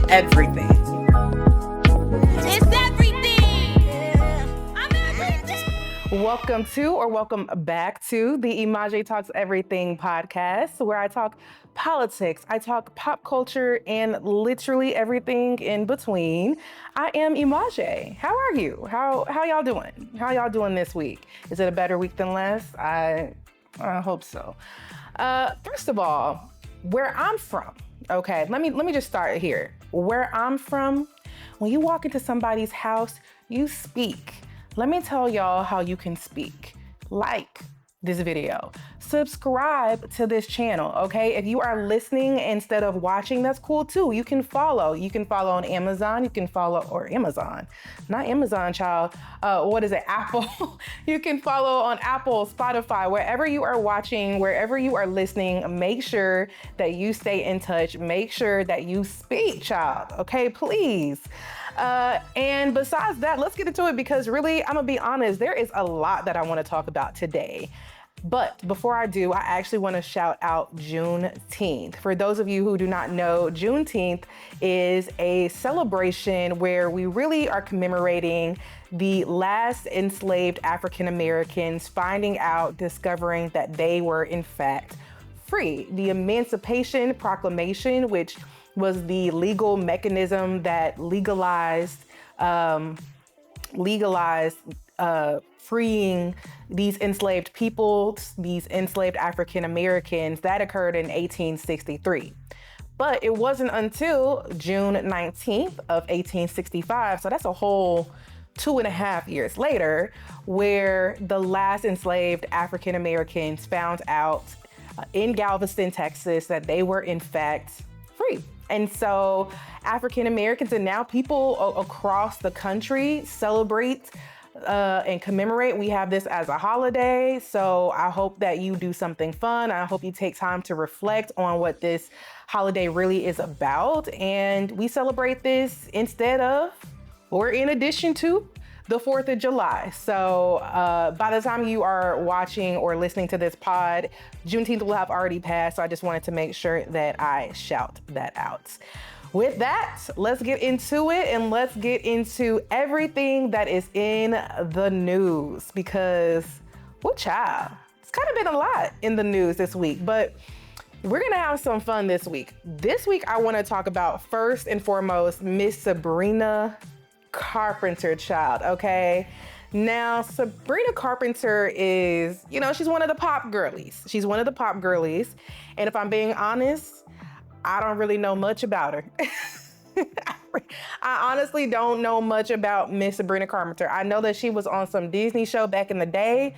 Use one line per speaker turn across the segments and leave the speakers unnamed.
everything.
It's everything. I'm everything.
Welcome back to the EMAJAE Talks Everything podcast, where I talk politics, I talk pop culture, and literally everything in between. I am EMAJAE. How are you? How y'all doing? How y'all doing this week? Is it a better week than last? I hope so. First of all, where I'm from, okay, let me just start here. Where I'm from, when you walk into somebody's house, you speak. Let me tell y'all how you can speak. Like this video. Subscribe to this channel, okay? If you are listening instead of watching, that's cool too. You can follow. You can follow on Amazon. You can follow, or Amazon, not Amazon, child. What is it? Apple. You can follow on Apple, Spotify, wherever you are watching, wherever you are listening. Make sure that you stay in touch. Make sure that you speak, child, okay? Please. And besides that, let's get into it because really, I'm gonna be honest, there is a lot that I want to talk about today. But before I do, I actually want to shout out Juneteenth. For those of you who do not know, Juneteenth is a celebration where we really are commemorating the last enslaved African Americans finding out, discovering that they were in fact free. The Emancipation Proclamation, which was the legal mechanism that legalized freeing these enslaved peoples, these enslaved African Americans, that occurred in 1863. But it wasn't until June 19th of 1865, so that's a whole 2.5 years later, where the last enslaved African Americans found out in Galveston, Texas, that they were in fact free. And so African Americans and now people across the country celebrate and commemorate. We have this as a holiday. So I hope that you do something fun. I hope you take time to reflect on what this holiday really is about. And we celebrate this instead of, or in addition to, the 4th of July. So by the time you are watching or listening to this pod, Juneteenth will have already passed. So I just wanted to make sure that I shout that out. With that, let's get into it and let's get into everything that is in the news because, well, child, it's kind of been a lot in the news this week, but we're gonna have some fun this week. This week, I wanna talk about first and foremost, Miss Sabrina Carpenter, child, okay? Now, Sabrina Carpenter is, she's one of the pop girlies. She's one of the pop girlies. And if I'm being honest, I don't really know much about her. I honestly don't know much about Miss Sabrina Carpenter. I know that she was on some Disney show back in the day.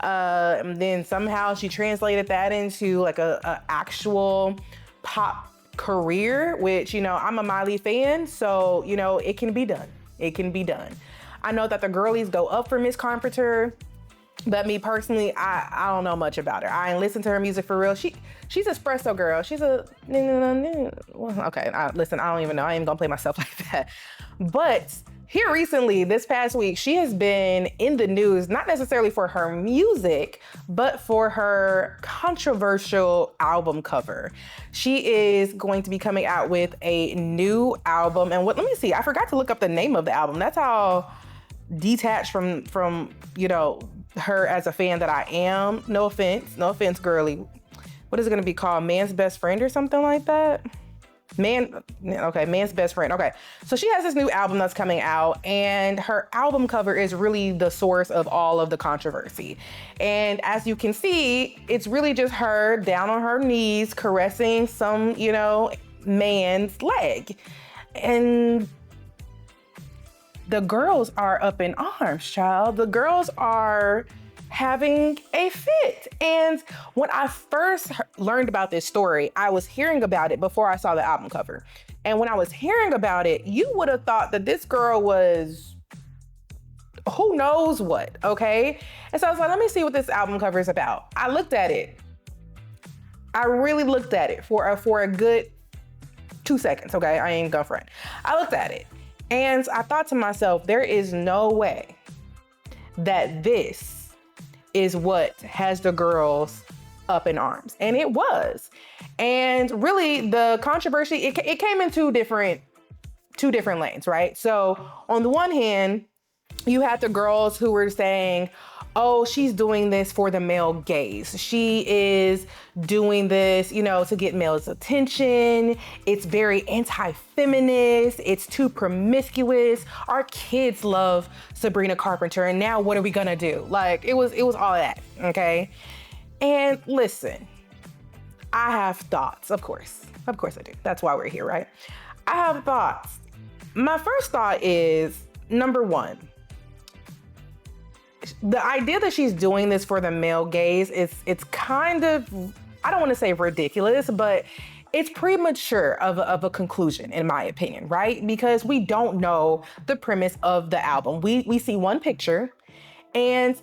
And then somehow she translated that into like a actual pop career, which, I'm a Miley fan. So, it can be done. It can be done. I know that the girlies go up for Miss Carpenter, but me personally, I don't know much about her. I ain't listen to her music for real. She's espresso girl. She's okay. Listen, I don't even know. I ain't even gonna play myself like that. But here recently, this past week, she has been in the news, not necessarily for her music, but for her controversial album cover. She is going to be coming out with a new album. And let me see, I forgot to look up the name of the album. That's how detached from her as a fan that I am. No offense, girly. What is it gonna be called? Man's Best Friend or something like that? Man's Best Friend. Okay, so she has this new album that's coming out and her album cover is really the source of all of the controversy. And as you can see, it's really just her down on her knees caressing some, man's leg. And the girls are up in arms, child. The girls are having a fit. And when I first learned about this story, I was hearing about it before I saw the album cover. And when I was hearing about it, you would have thought that this girl was who knows what, okay? And so I was like, let me see what this album cover is about. I looked at it. I really looked at it for a good 2 seconds, okay? I ain't gonna front. I looked at it and I thought to myself, there is no way that this is what has the girls up in arms. And it was. And really the controversy, it came in two different two different lanes, right? So on the one hand, you had the girls who were saying, oh, she's doing this for the male gaze. She is doing this, to get males' attention. It's very anti-feminist. It's too promiscuous. Our kids love Sabrina Carpenter, and now what are we gonna do? Like, it was all that, okay? And listen, I have thoughts, of course I do. That's why we're here, right? I have thoughts. My first thought is, number one, the idea that she's doing this for the male gaze it's kind of, I don't want to say ridiculous, but it's premature of a conclusion, in my opinion, right? Because we don't know the premise of the album. We see one picture, and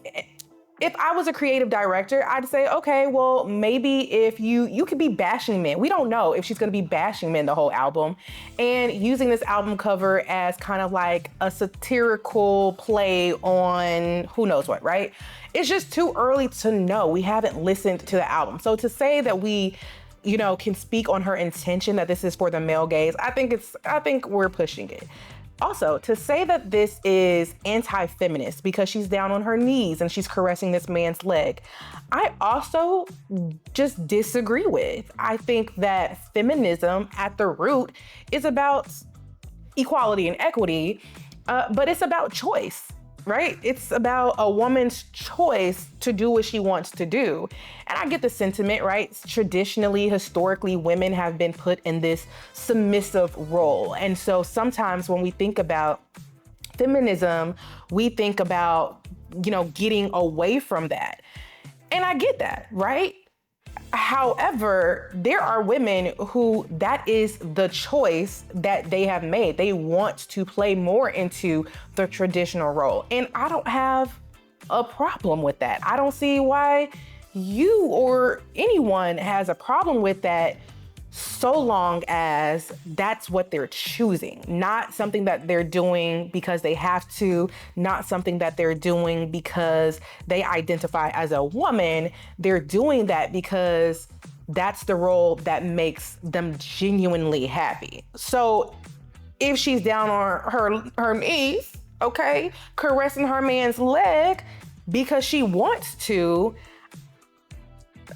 if I was a creative director, I'd say, okay, well, maybe if you could be bashing men. We don't know if she's gonna be bashing men the whole album and using this album cover as kind of like a satirical play on who knows what, right? It's just too early to know. We haven't listened to the album. So to say that we, can speak on her intention that this is for the male gaze, I think we're pushing it. Also, to say that this is anti-feminist because she's down on her knees and she's caressing this man's leg, I also just disagree with. I think that feminism at the root is about equality and equity, but it's about choice, right? It's about a woman's choice to do what she wants to do. And I get the sentiment, right? Traditionally, historically, women have been put in this submissive role. And so sometimes when we think about feminism, we think about, getting away from that. And I get that, right? However, there are women who that is the choice that they have made. They want to play more into the traditional role. And I don't have a problem with that. I don't see why you or anyone has a problem with that, so long as that's what they're choosing, not something that they're doing because they have to, not something that they're doing because they identify as a woman. They're doing that because that's the role that makes them genuinely happy. So if she's down on her knees, okay, caressing her man's leg because she wants to,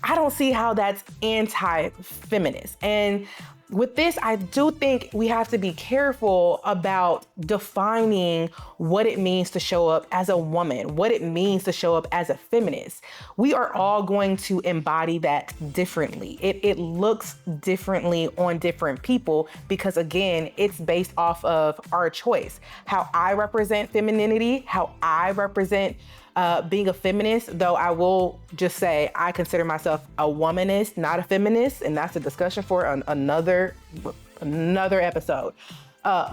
I don't see how that's anti-feminist. And with this, I do think we have to be careful about defining what it means to show up as a woman, what it means to show up as a feminist. We are all going to embody that differently. It looks differently on different people because, again, it's based off of our choice. How I represent femininity, how I represent being a feminist, though I will just say I consider myself a womanist, not a feminist, and that's a discussion for another episode.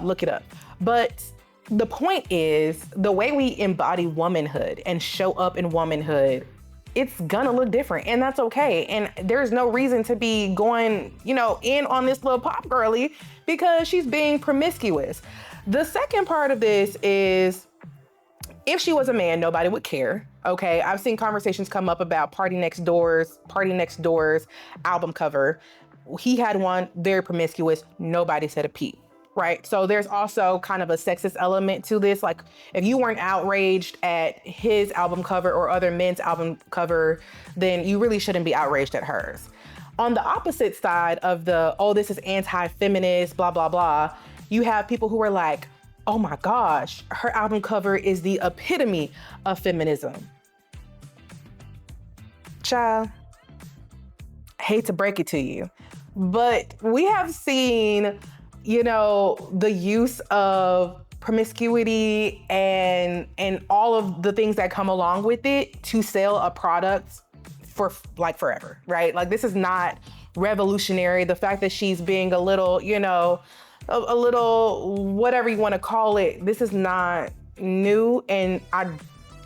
Look it up. But the point is, the way we embody womanhood and show up in womanhood, it's gonna look different, and that's okay. And there's no reason to be going, in on this little pop girly because she's being promiscuous. The second part of this is, if she was a man, nobody would care. Okay, I've seen conversations come up about Party Next Door's album cover. He had one, very promiscuous, nobody said a peep, right? So there's also kind of a sexist element to this. Like, if you weren't outraged at his album cover or other men's album cover, then you really shouldn't be outraged at hers. On the opposite side of this is anti-feminist, blah, blah, blah, you have people who are like, oh my gosh, her album cover is the epitome of feminism. Child, hate to break it to you, but we have seen, the use of promiscuity and all of the things that come along with it to sell a product for like forever, right? Like, this is not revolutionary. The fact that she's being a little, a little, whatever you want to call it, this is not new. And I,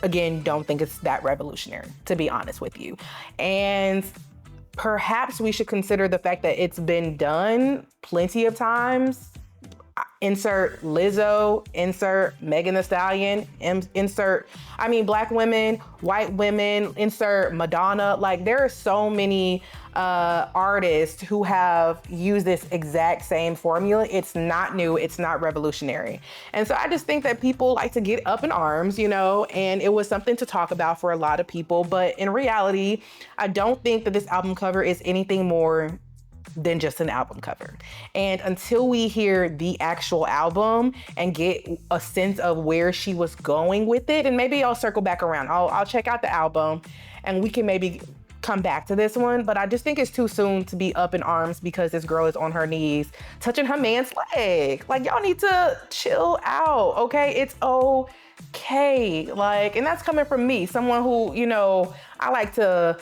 again, don't think it's that revolutionary, to be honest with you. And perhaps we should consider the fact that it's been done plenty of times. insert Lizzo, insert Megan Thee Stallion, black women, white women, insert Madonna. Like, there are so many artists who have used this exact same formula. It's not new, it's not revolutionary. And so I just think that people like to get up in arms, and it was something to talk about for a lot of people. But in reality, I don't think that this album cover is anything more than just an album cover. And until we hear the actual album and get a sense of where she was going with it, and maybe I'll circle back around. I'll check out the album and we can maybe come back to this one. But I just think it's too soon to be up in arms because this girl is on her knees touching her man's leg. Like, y'all need to chill out, okay? It's okay. Like, and that's coming from me, someone who, I like to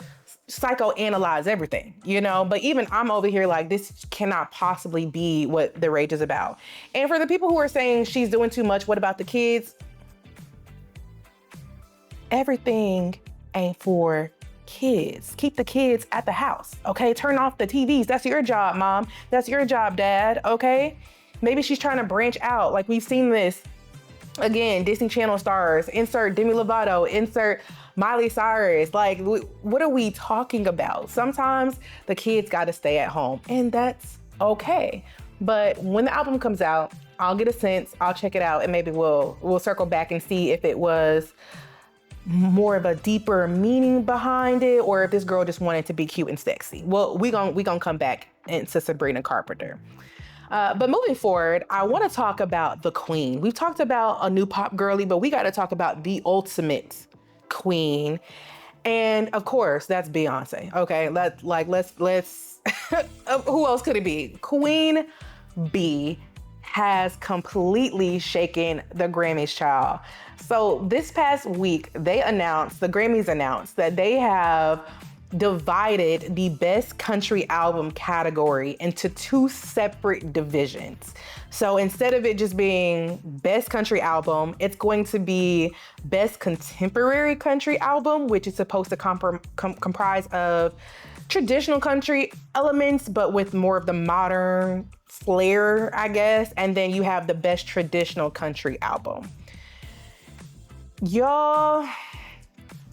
psychoanalyze everything, but even I'm over here like, this cannot possibly be what the rage is about. And for the people who are saying she's doing too much, what about the kids? Everything ain't for kids. Keep the kids at the house, okay? Turn off the TVs. That's your job, mom. That's your job, dad, okay? Maybe she's trying to branch out. Like, we've seen this again, Disney Channel stars, insert Demi Lovato, insert Miley Cyrus. Like, what are we talking about? Sometimes the kids got to stay at home, and that's okay. But when the album comes out, I'll get a sense, I'll check it out, and maybe we'll circle back and see if it was more of a deeper meaning behind it, or if this girl just wanted to be cute and sexy. Well, we gonna come back into Sabrina Carpenter. But moving forward, I want to talk about the Queen. We've talked about a new pop girly, but we got to talk about the ultimate Queen. And of course, that's Beyonce. Okay, let's who else could it be? Queen Bey has completely shaken the Grammys, child. So this past week, the Grammys announced that they have divided the best country album category into two separate divisions. So instead of it just being best country album, it's going to be best contemporary country album, which is supposed to comprise of traditional country elements, but with more of the modern flair, I guess. And then you have the best traditional country album. Y'all,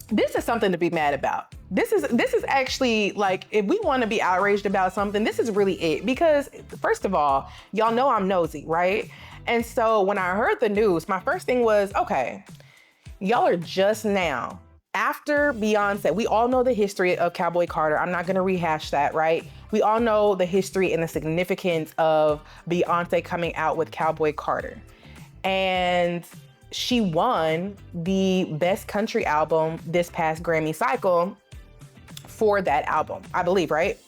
this is something to be mad about. This is actually, like, if we want to be outraged about something, this is really it. Because first of all, y'all know I'm nosy, right? And so when I heard the news, my first thing was, okay, y'all are just now, after Beyonce, we all know the history of Cowboy Carter. I'm not going to rehash that, right? We all know the history and the significance of Beyonce coming out with Cowboy Carter. And she won the best country album this past Grammy cycle for that album, I believe, right?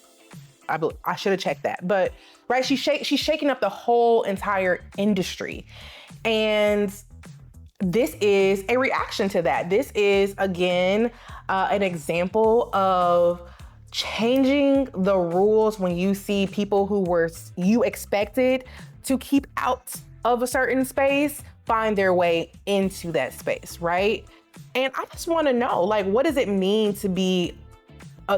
I should have checked that, but right, she's shaking up the whole entire industry. And this is a reaction to that. This is, again, an example of changing the rules when you see people who you expected to keep out of a certain space find their way into that space, right? And I just want to know, like, what does it mean to be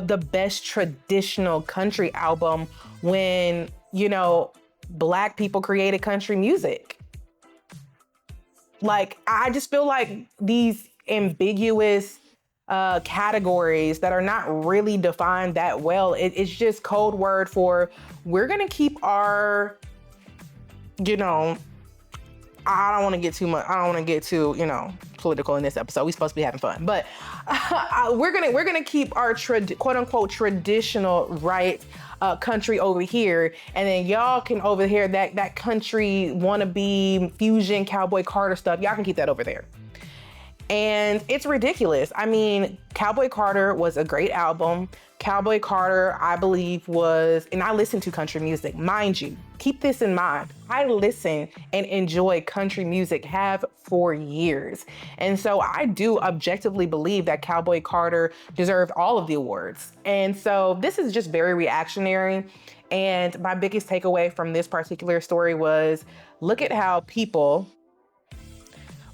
the best traditional country album when, Black people created country music? Like, I just feel like these ambiguous categories that are not really defined that well, it's just code word for, we're gonna keep our, I don't want to get too political in this episode. We're supposed to be having fun, but we're gonna keep our quote unquote traditional country over here, and then y'all can over here that country wannabe fusion Cowboy Carter stuff. Y'all can keep that over there. And it's ridiculous. I mean, Cowboy Carter was a great album. Cowboy Carter, I believe, and I listen to country music, mind you. Keep this in mind. I listen and enjoy country music, have for years. And so I do objectively believe that Cowboy Carter deserved all of the awards. And so this is just very reactionary. And my biggest takeaway from this particular story was, look at how people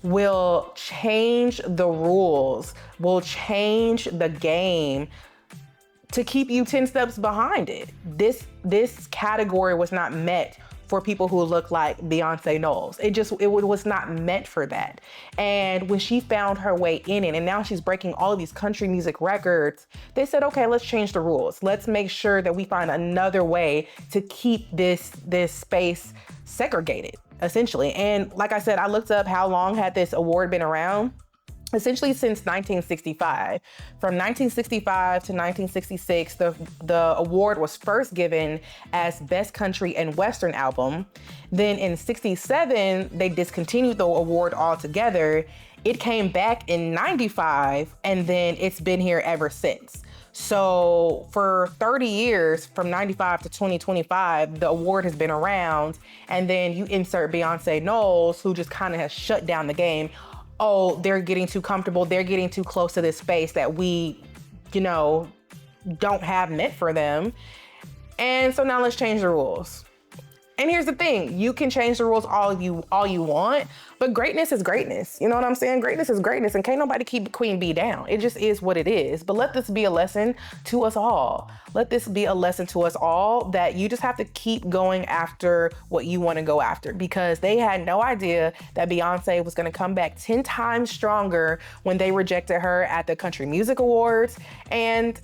will change the rules, will change the game to keep you 10 steps behind it. This category was not met for people who look like Beyonce Knowles. It was not meant for that. And when she found her way in it, and now she's breaking all of these country music records, they said, okay, let's change the rules. Let's make sure that we find another way to keep this space segregated, essentially. And like I said, I looked up how long had this award been around. Essentially since 1965. From 1965 to 1966, the award was first given as Best Country and Western Album. Then in 67, they discontinued the award altogether. It came back in 95, and then it's been here ever since. So for 30 years, from 95 to 2025, the award has been around. And then you insert Beyonce Knowles, who just kind of has shut down the game. Oh, they're getting too comfortable. They're getting too close to this space that we, don't have meant for them. And so now let's change the rules. And here's the thing, you can change the rules all you want, but greatness is greatness. You know what I'm saying? Greatness is greatness, and can't nobody keep Queen Bey down. It just is what it is. But let this be a lesson to us all. Let this be a lesson to us all that you just have to keep going after what you want to go after, because they had no idea that Beyonce was going to come back 10 times stronger when they rejected her at the Country Music Awards. And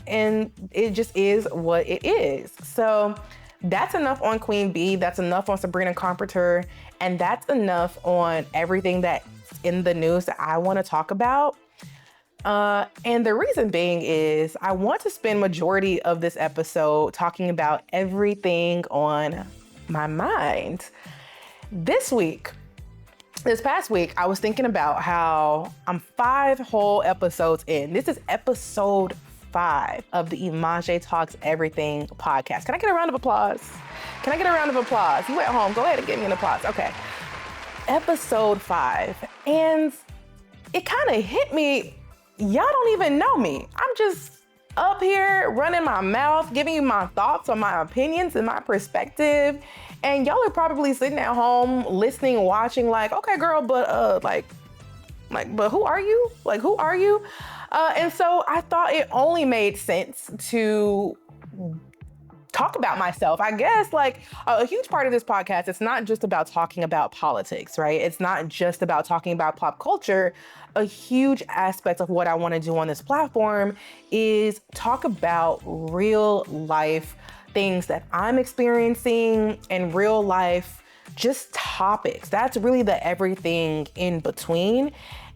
it just is what it is. So that's enough on Queen Bey, that's enough on Sabrina Carpenter, and that's enough on everything that's in the news that I want to talk about. And the reason being is I want to spend majority of this episode talking about everything on my mind. This past week, I was thinking about how I'm 5 whole episodes in. This is episode 5 of the EMAJAE Talks Everything podcast. Can I get a round of applause? Can I get a round of applause? You at home, go ahead and give me an applause. Okay. Episode 5. And it kind of hit me. Y'all don't even know me. I'm just up here running my mouth, giving you my thoughts on my opinions and my perspective. And y'all are probably sitting at home, listening, watching like, okay, girl, but but who are you? Like, who are you? And so I thought it only made sense to talk about myself. I guess like a huge part of this podcast, it's not just about talking about politics, right? It's not just about talking about pop culture. A huge aspect of what I want to do on this platform is talk about real life things that I'm experiencing and real life just topics. That's really the everything in between.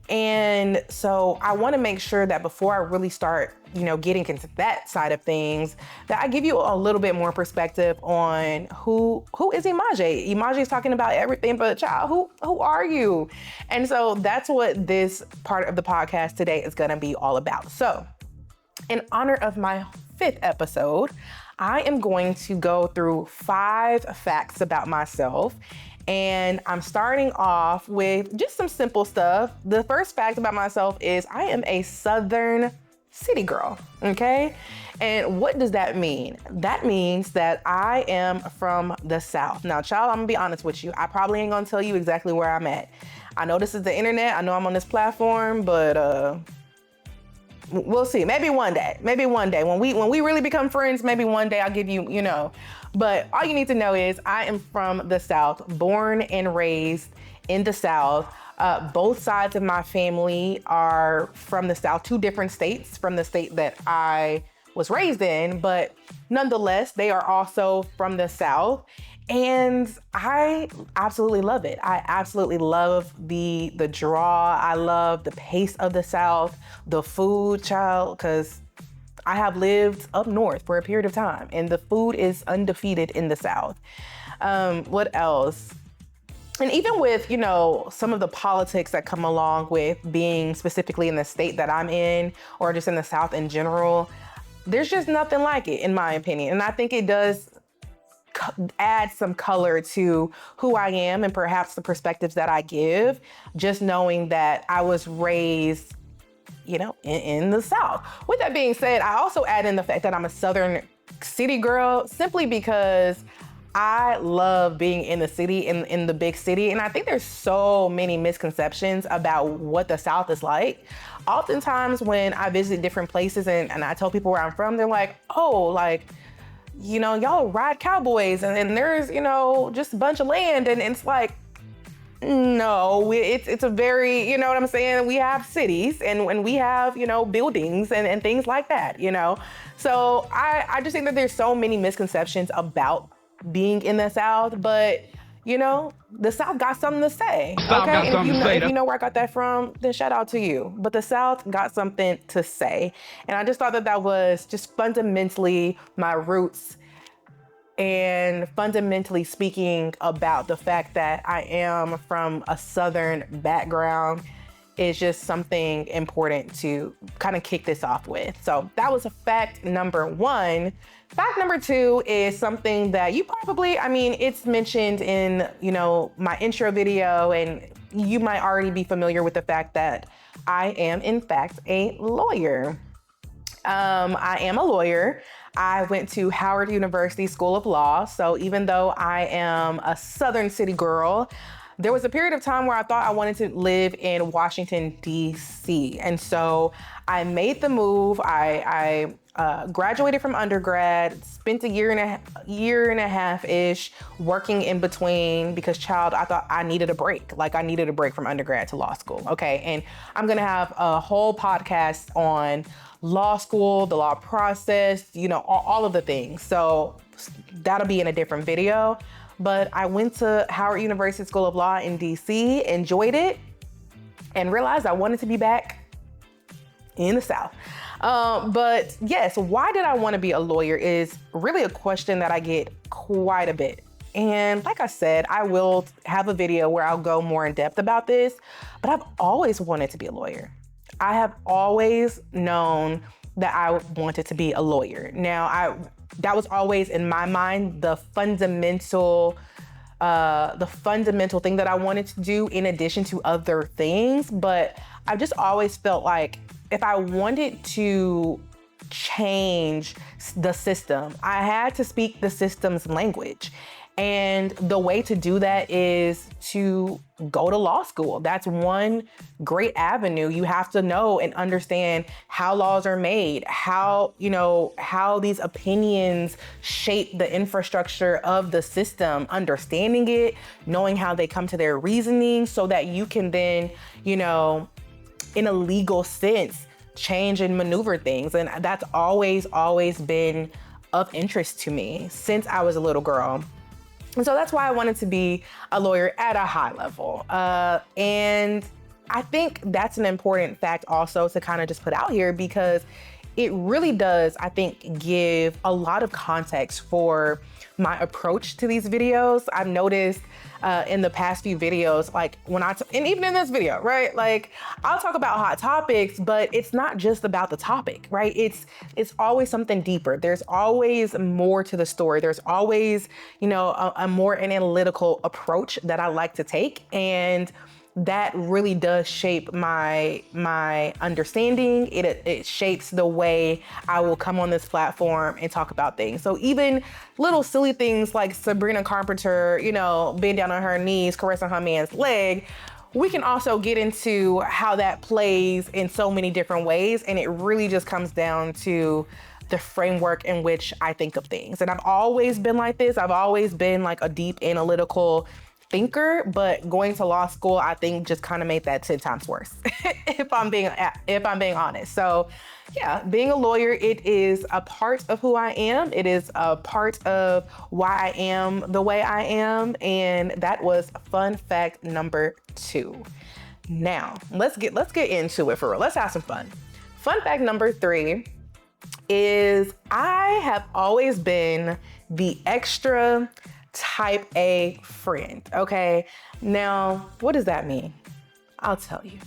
And so I want to make sure that before I really start, getting into that side of things, that I give you a little bit more perspective on who is EMAJAE. EMAJAE is talking about everything but child. Who are you? And so that's what this part of the podcast today is going to be all about. So in honor of my 5th episode, I am going to go through 5 facts about myself. And I'm starting off with just some simple stuff. The first fact about myself is I am a Southern city girl, okay? And what does that mean? That means that I am from the South. Now, child, I'm gonna be honest with you. I probably ain't gonna tell you exactly where I'm at. I know this is the internet. I know I'm on this platform, but we'll see. Maybe one day. When we really become friends, maybe one day I'll give you, But all you need to know is I am from the South, born and raised in the South. Both sides of my family are from the South, 2 different states from the state that I was raised in, but nonetheless, they are also from the South. And I absolutely love it. I absolutely love the draw. I love the pace of the South, the food, child, because I have lived up north for a period of time and the food is undefeated in the South. What else? And even with, some of the politics that come along with being specifically in the state that I'm in, or just in the South in general, there's just nothing like it, in my opinion. And I think it does add some color to who I am and perhaps the perspectives that I give, just knowing that I was raised, in the South. With that being said, I also add in the fact that I'm a Southern city girl simply because I love being in the city, in the big city. And I think there's so many misconceptions about what the South is like. Oftentimes when I visit different places and I tell people where I'm from, they're like, oh, like, you know, y'all ride cowboys and there's, you know, just a bunch of land. And it's like, no, it's a very, you know what I'm saying? We have cities and we have, you know, buildings and things like that, you know? So I just think that there's so many misconceptions about being in the South, but you know, the South got something to say, okay? And if you know where I got that from, then shout out to you. But the South got something to say. And I just thought that that was just fundamentally my roots and fundamentally speaking about the fact that I am from a Southern background is just something important to kind of kick this off with. So that was fact number one. Fact number two is something that you probably, I mean, it's mentioned in, you know, my intro video, and you might already be familiar with the fact that I am in fact a lawyer. I am a lawyer. I went to Howard University School of Law. So even though I am a Southern city girl, there was a period of time where I thought I wanted to live in Washington, D.C. And so I made the move. I graduated from undergrad, spent a year and a half-ish working in between because, I thought I needed a break. Like I needed a break from undergrad to law school. Okay. And I'm going to have a whole podcast on law school, the law process, you know, all of the things. So that'll be in a different video. But I went to Howard University School of Law in DC, enjoyed it, and realized I wanted to be back in the South. But yes, why did I want to be a lawyer is really a question that I get quite a bit. And like I said, I will have a video where I'll go more in depth about this, but I've always wanted to be a lawyer. I have always known that I wanted to be a lawyer. Now, that was always in my mind the fundamental thing that I wanted to do in addition to other things. But I've just always felt like if I wanted to change the system, I had to speak the system's language. And the way to do that is to go to law school. That's one great avenue. You have to know and understand how laws are made, how these opinions shape the infrastructure of the system, understanding it, knowing how they come to their reasoning so that you can then, you know, in a legal sense, change and maneuver things. And that's always been of interest to me since I was a little girl. And so that's why I wanted to be a lawyer at a high level. And I think that's an important fact also to kind of just put out here because it really does, I think, give a lot of context for my approach to these videos. I've noticed in the past few videos, like and even in this video, right? Like I'll talk about hot topics, but it's not just about the topic, right? It's always something deeper. There's always more to the story. There's always, you know, a more analytical approach that I like to take. And that really does shape my understanding. It shapes the way I will come on this platform and talk about things. So even little silly things like Sabrina Carpenter, you know, being down on her knees, caressing her man's leg, we can also get into how that plays in so many different ways. And it really just comes down to the framework in which I think of things. And I've always been like this. I've always been like a deep analytical thinker, but going to law school, I think just kind of made that 10 times worse, if I'm being honest. So yeah, being a lawyer, it is a part of who I am. It is a part of why I am the way I am. And that was fun fact number 2. Now let's get into it for real. Let's have some fun. Fun fact number 3 is I have always been the extra type A friend, okay? Now, what does that mean? I'll tell you.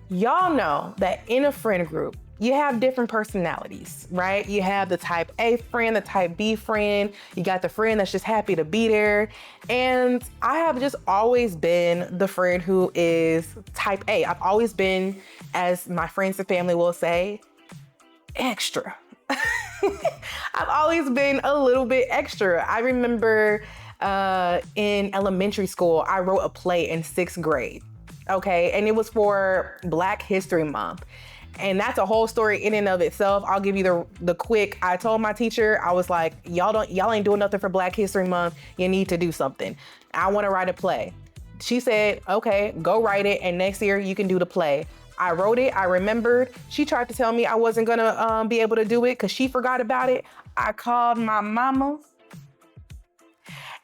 Y'all know that in a friend group, you have different personalities, right? You have the type A friend, the type B friend, you got the friend that's just happy to be there. And I have just always been the friend who is type A. I've always been, as my friends and family will say, extra. I've always been a little bit extra. I remember in elementary school, I wrote a play in 6th grade, okay? And it was for Black History Month. And that's a whole story in and of itself. I'll give you the quick. I told my teacher, I was like, y'all ain't doing nothing for Black History Month. You need to do something. I want to write a play. She said, okay, go write it. And next year you can do the play. I wrote it. I remembered. She tried to tell me I wasn't gonna be able to do it because she forgot about it. I called my mama.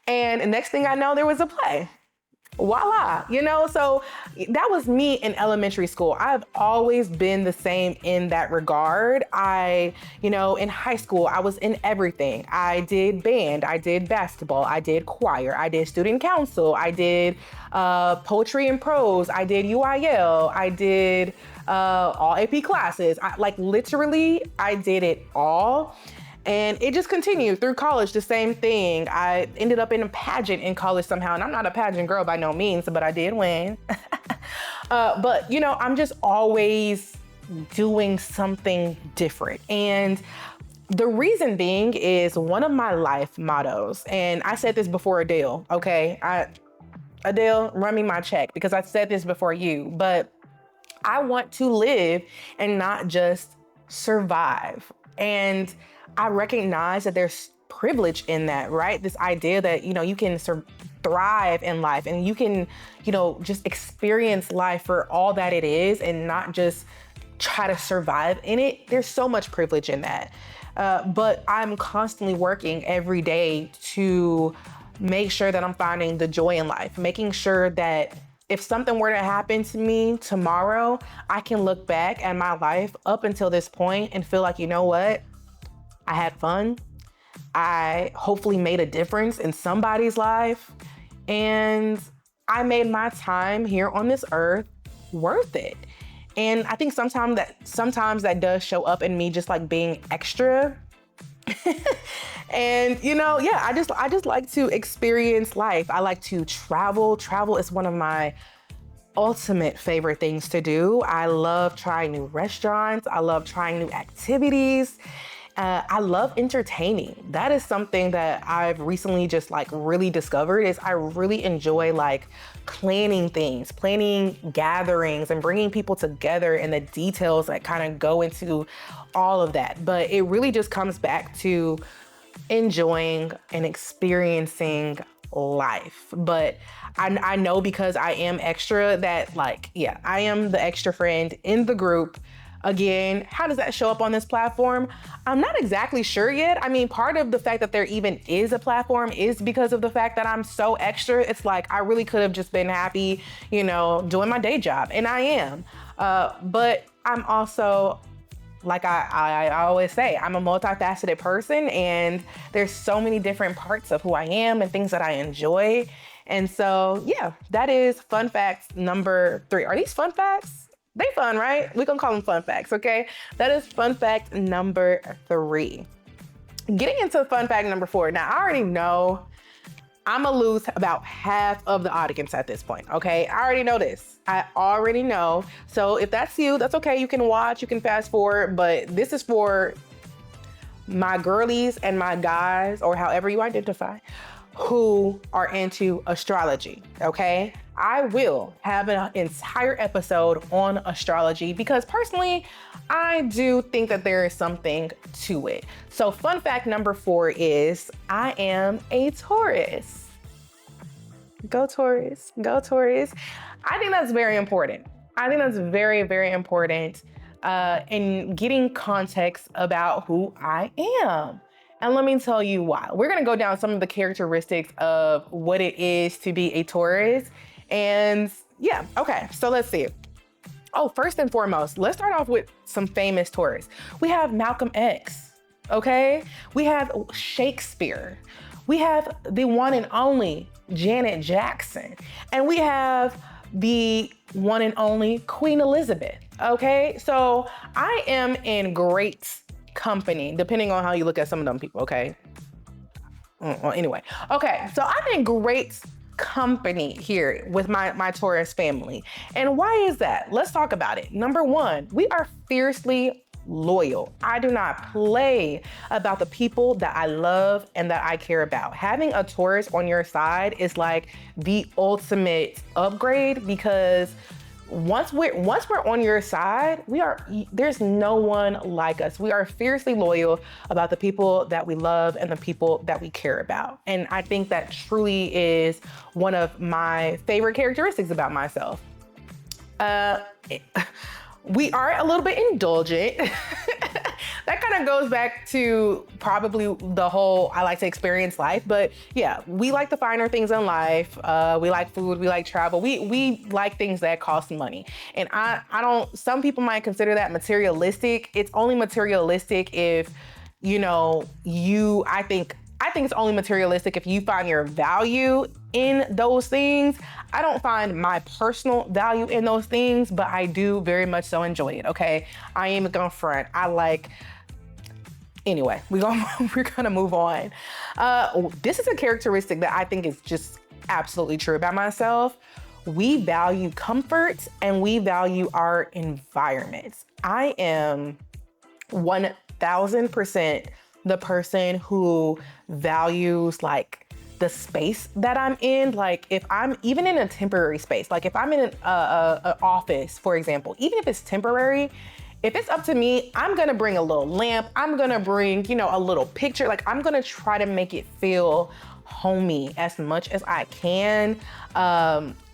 And the next thing I know, there was a play. Voila, so that was me in elementary school. I've always been the same in that regard. In high school, I was in everything. I did band, I did basketball, I did choir, I did student council, I did poetry and prose, I did UIL, I did all AP classes. Literally, I did it all. And it just continued through college, the same thing. I ended up in a pageant in college somehow, and I'm not a pageant girl by no means, but I did win. But I'm just always doing something different. And the reason being is one of my life mottos, and I said this before Adele, okay? Adele, run me my check, because I said this before you, but I want to live and not just survive. And I recognize that there's privilege in that, right? This idea that, you can thrive in life and you can, just experience life for all that it is and not just try to survive in it. There's so much privilege in that. But I'm constantly working every day to make sure that I'm finding the joy in life, making sure that if something were to happen to me tomorrow, I can look back at my life up until this point and feel like, you know what? I had fun. I hopefully made a difference in somebody's life. And I made my time here on this earth worth it. And I think sometimes that does show up in me just like being extra. And I just like to experience life. I like to travel. Travel is one of my ultimate favorite things to do. I love trying new restaurants. I love trying new activities. I love entertaining. That is something that I've recently just really discovered is I really enjoy planning things, planning gatherings and bringing people together and the details that kind of go into all of that. But it really just comes back to enjoying and experiencing life. But I know because I am extra that I am the extra friend in the group. Again, how does that show up on this platform? I'm not exactly sure yet. I mean, part of the fact that there even is a platform is because of the fact that I'm so extra. It's I really could have just been happy, doing my day job, and I am. But I'm also, I always say, I'm a multifaceted person, and there's so many different parts of who I am and things that I enjoy. And so, yeah, that is fun fact number 3. Are these fun facts? They fun, right? We're gonna call them fun facts, okay? That is fun fact number 3. Getting into fun fact number 4. Now, I already know I'm gonna lose about half of the audience at this point, okay? I already know this. I already know. So if that's you, that's okay. You can watch, you can fast forward, but this is for my girlies and my guys, or however you identify, who are into astrology, okay? I will have an entire episode on astrology because personally, I do think that there is something to it. So fun fact number 4 is I am a Taurus. Go Taurus, go Taurus. I think that's very important. I think that's very, very important in getting context about who I am. And let me tell you why. We're gonna go down some of the characteristics of what it is to be a Taurus. And yeah, okay, so let's see. Oh, first and foremost, let's start off with some famous Taurus. We have Malcolm X, okay? We have Shakespeare. We have the one and only Janet Jackson. And we have the one and only Queen Elizabeth, okay? So I am in great company, depending on how you look at some of them people, okay? Well, anyway, okay, so I'm in great company here with my Taurus family. And why is that? Let's talk about it. Number 1, we are fiercely loyal. I do not play about the people that I love and that I care about. Having a Taurus on your side is like the ultimate upgrade because once we're on your side, there's no one like us. We are fiercely loyal about the people that we love and the people that we care about. And I think that truly is one of my favorite characteristics about myself. We are a little bit indulgent. That kind of goes back to probably the whole I like to experience life. But yeah, we like the finer things in life. We like food, we like travel. We like things that cost money. And I don't, some people might consider that materialistic. It's only materialistic if, I think it's only materialistic if you find your value in those things. I don't find my personal value in those things, but I do very much so enjoy it, okay? I ain't gonna front. Anyway, we're gonna move on. This is a characteristic that I think is just absolutely true about myself. We value comfort and we value our environments. I am 1000% the person who values like the space that I'm in. Like if I'm even in a temporary space, like if I'm in an office, for example, even if it's temporary, if it's up to me, I'm gonna bring a little lamp. I'm gonna bring, a little picture. Like I'm gonna try to make it feel homey as much as I can.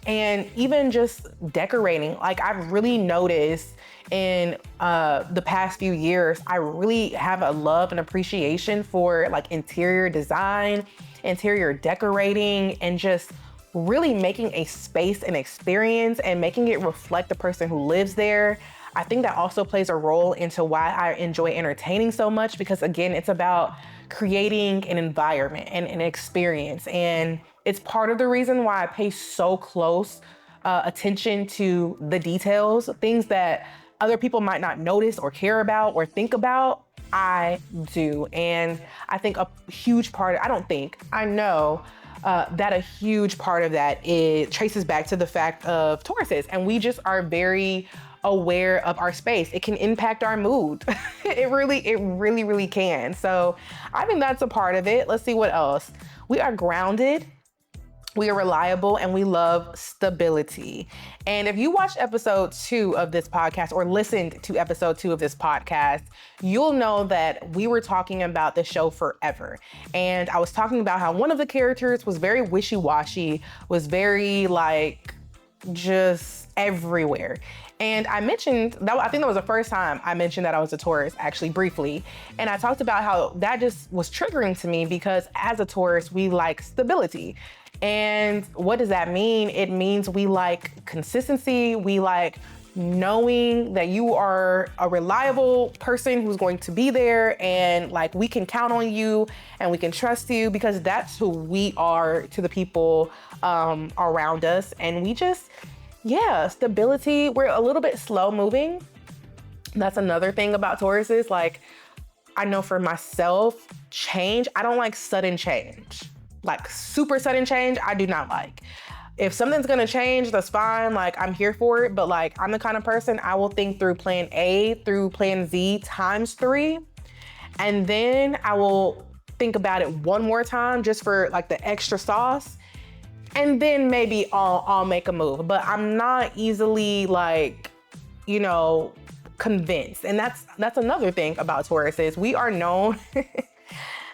And even just decorating, like I've really noticed in the past few years, I really have a love and appreciation for like interior design, interior decorating, and just really making a space an experience and making it reflect the person who lives there. I think that also plays a role into why I enjoy entertaining so much, because again, it's about creating an environment and an experience. And it's part of the reason why I pay so close attention to the details, things that other people might not notice or care about or think about. I do. And I think I know that a huge part of that traces back to the fact of Tauruses. And we just are very aware of our space. It can impact our mood. It really can. So I think that's a part of it. Let's see what else. We are grounded. We are reliable, and we love stability. And if you watched episode 2 of this podcast or listened to episode 2 of this podcast, you'll know that we were talking about the show Forever. And I was talking about how one of the characters was very wishy-washy, was very like just everywhere. And I mentioned that, I think that was the first time I mentioned that I was a Taurus, actually briefly. And I talked about how that just was triggering to me, because as a Taurus, we like stability. And what does that mean? It means we like consistency. We like knowing that you are a reliable person who's going to be there, and like we can count on you and we can trust you, because that's who we are to the people around us. And we just, stability. We're a little bit slow moving. That's another thing about Tauruses. Like I know for myself, change, I don't like sudden change. Like super sudden change, I do not like. If something's gonna change, that's fine. Like I'm here for it. But like I'm the kind of person, I will think through plan A through plan Z times 3. And then I will think about it one more time just for like the extra sauce. And then maybe I'll make a move. But I'm not easily like, convinced. And that's another thing about Tauruses. We are known.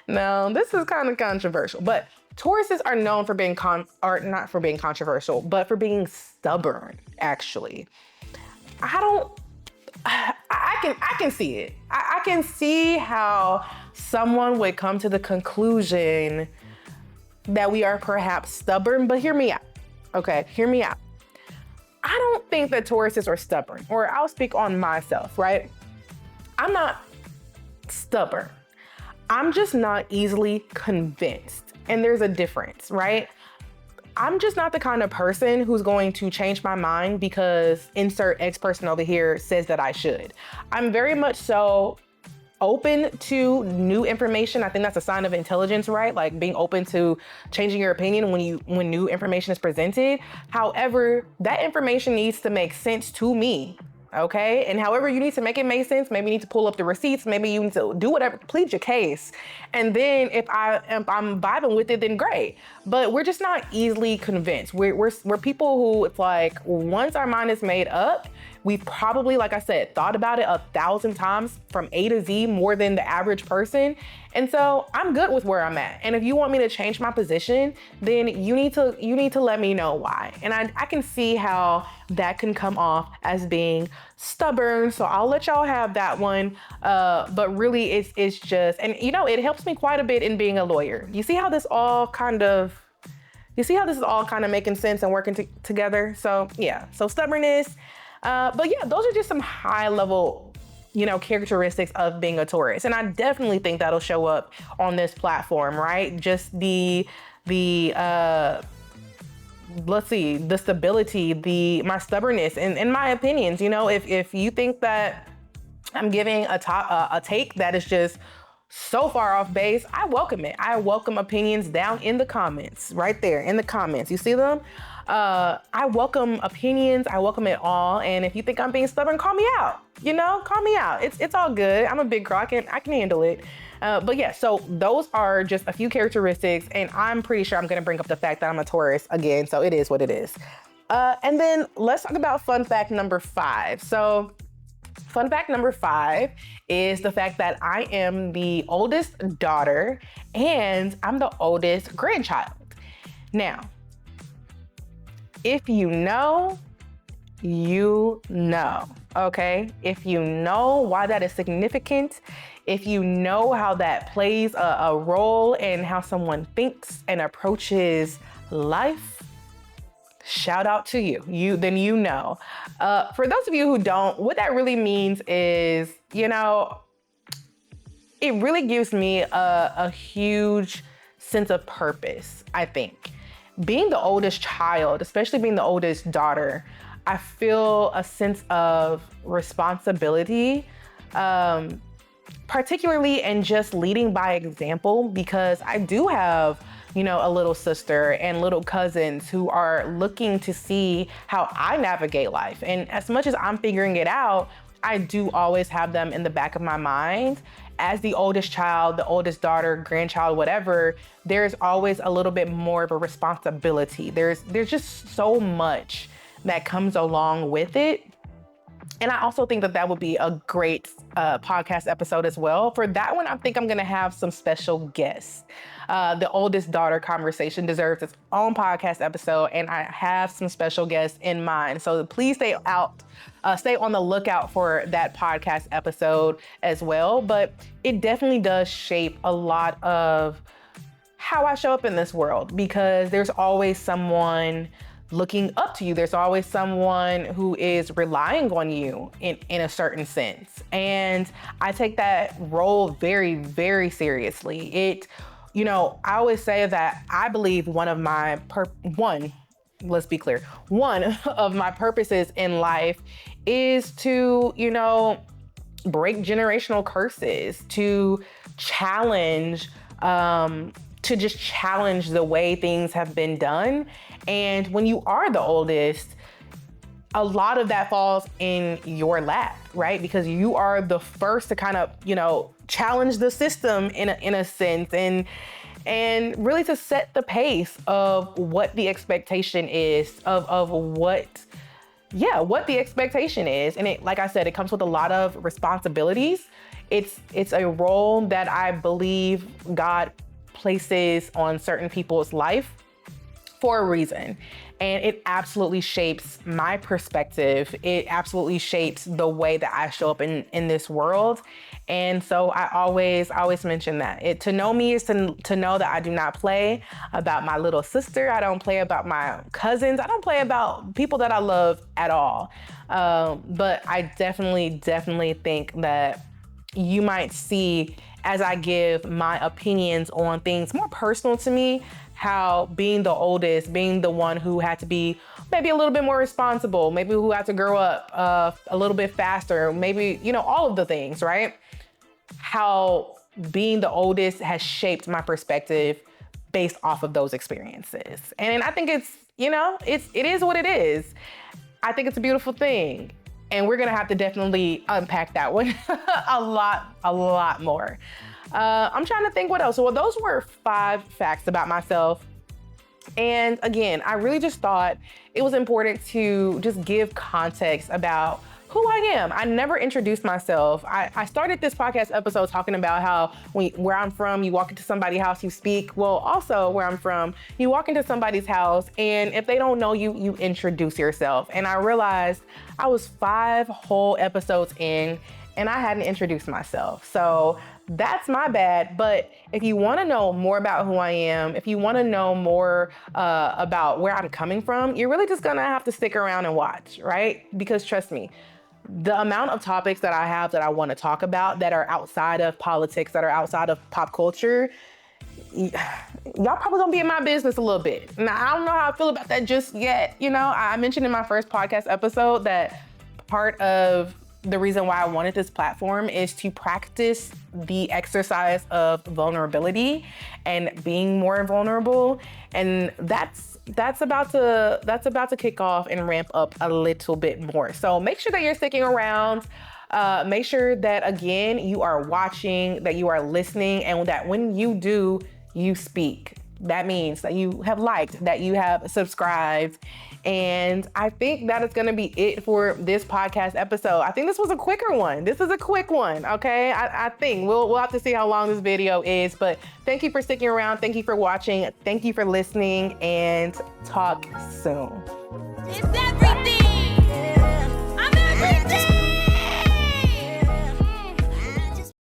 Now, this is kind of controversial, but Tauruses are known for being not for being controversial, but for being stubborn, actually. I can see it. I can see how someone would come to the conclusion that we are perhaps stubborn, but hear me out. Okay, hear me out. I don't think that Tauruses are stubborn, or I'll speak on myself, right? I'm not stubborn. I'm just not easily convinced. And there's a difference, right? I'm just not the kind of person who's going to change my mind because insert X person over here says that I should. I'm very much so open to new information. I think that's a sign of intelligence, right? Like being open to changing your opinion when new information is presented. However, that information needs to make sense to me okay? And however you need to make it make sense, maybe you need to pull up the receipts, maybe you need to do whatever, plead your case. And then if I'm vibing with it, then great. But we're just not easily convinced. We're people who, it's like, once our mind is made up, we've probably, like I said, thought about it 1,000 times from A to Z more than the average person. And so I'm good with where I'm at. And if you want me to change my position, then you need to let me know why. And I can see how that can come off as being stubborn. So I'll let y'all have that one. But really it's just, and you know, it helps me quite a bit in being a lawyer. You see how this is all kind of making sense and working together? So yeah, so stubbornness. But yeah, those are just some high level, you know, characteristics of being a Taurus. And I definitely think that'll show up on this platform, right? Just the stability, my stubbornness and my opinions. You know, if you think that I'm giving a take that is just so far off base, I welcome it. I welcome opinions down in the comments, right there in the comments. You see them? I welcome opinions. I welcome it all. And if you think I'm being stubborn, call me out. You know, call me out. It's all good. I'm a big girl. I can handle it. But yeah, so those are just a few characteristics, and I'm pretty sure I'm gonna bring up the fact that I'm a Taurus again. So it is what it is. And then let's talk about fun fact number 5. So fun fact number 5 is the fact that I am the oldest daughter and I'm the oldest grandchild. Now, if you know, you know, okay? If you know why that is significant, if you know how that plays a role in how someone thinks and approaches life, shout out to you. Then you know. For those of you who don't, what that really means is, you know, it really gives me a huge sense of purpose, I think. Being the oldest child, especially being the oldest daughter, I feel a sense of responsibility, particularly in just leading by example, because I do have, you know, a little sister and little cousins who are looking to see how I navigate life. And as much as I'm figuring it out, I do always have them in the back of my mind. As the oldest child, the oldest daughter, grandchild, whatever, there's always a little bit more of a responsibility. There's just so much that comes along with it. And I also think that would be a great podcast episode as well. For that one, I think I'm gonna have some special guests. The oldest daughter conversation deserves its own podcast episode, and I have some special guests in mind. So please stay on the lookout for that podcast episode as well. But it definitely does shape a lot of how I show up in this world, because there's always someone looking up to you. There's always someone who is relying on you in a certain sense. And I take that role very, very seriously. You know, I always say that I believe one of my purposes in life is to, you know, break generational curses, to challenge, to just challenge the way things have been done. And when you are the oldest, a lot of that falls in your lap, right? Because you are the first to kind of, you know, challenge the system in a sense, and really to set the pace of what the expectation is, of what the expectation is. And it, like I said, it comes with a lot of responsibilities. It's a role that I believe God places on certain people's life for a reason. And it absolutely shapes my perspective. It absolutely shapes the way that I show up in this world. And so I always mention that. To know me is to know that I do not play about my little sister. I don't play about my cousins. I don't play about people that I love at all. But I definitely think that you might see, as I give my opinions on things more personal to me, how being the oldest, being the one who had to be maybe a little bit more responsible, maybe who had to grow up a little bit faster, maybe, you know, all of the things, right? How being the oldest has shaped my perspective based off of those experiences. And I think it's, you know, it is what it is. I think it's a beautiful thing. And we're gonna have to definitely unpack that one a lot more. I'm trying to think what else. Well, those were 5 facts about myself. And again, I really just thought it was important to just give context about who I am. I never introduced myself. I started this podcast episode talking about how where I'm from, you walk into somebody's house, you speak. Well, also where I'm from, you walk into somebody's house, and if they don't know you, you introduce yourself. And I realized I was 5 whole episodes in, and I hadn't introduced myself. So that's my bad. But if you want to know more about who I am, if you want to know more about where I'm coming from, you're really just gonna have to stick around and watch, right? Because trust me, the amount of topics that I have that I want to talk about that are outside of politics, that are outside of pop culture, y'all probably gonna be in my business a little bit. Now, I don't know how I feel about that just yet. You know, I mentioned in my first podcast episode that part of the reason why I wanted this platform is to practice the exercise of vulnerability and being more vulnerable. And that's about to kick off and ramp up a little bit more. So make sure that you're sticking around. Make sure that, again, you are watching, that you are listening, and that when you do, you speak. That means that you have liked, that you have subscribed. And I think that is going to be it for this podcast episode. I think this was a quicker one. This is a quick one, okay? I think we'll have to see how long this video is, but thank you for sticking around. Thank you for watching. Thank you for listening, and talk soon.